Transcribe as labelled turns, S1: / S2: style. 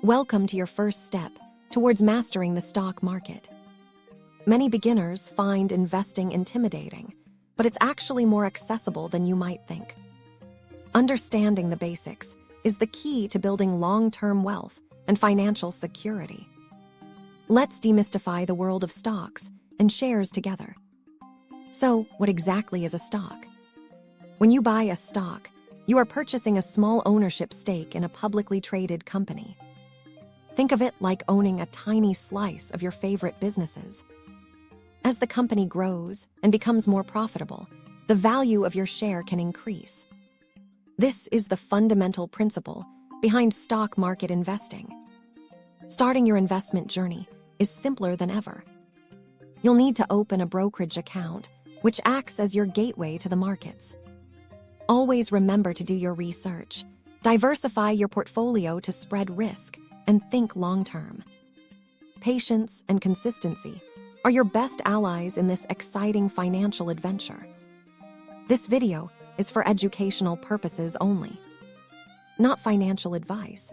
S1: Welcome to your first step towards mastering the stock market. Many beginners find investing intimidating, but it's actually more accessible than you might think. Understanding the basics is the key to building long-term wealth and financial security. Let's demystify the world of stocks and shares together. So, what exactly is a stock? When you buy a stock, you are purchasing a small ownership stake in a publicly traded company. Think of it like owning a tiny slice of your favorite businesses. As the company grows and becomes more profitable, the value of your share can increase. This is the fundamental principle behind stock market investing. Starting your investment journey is simpler than ever. You'll need to open a brokerage account, which acts as your gateway to the markets. Always remember to do your research, diversify your portfolio to spread risk, and think long-term. Patience and consistency are your best allies in this exciting financial adventure. This video is for educational purposes only, not financial advice.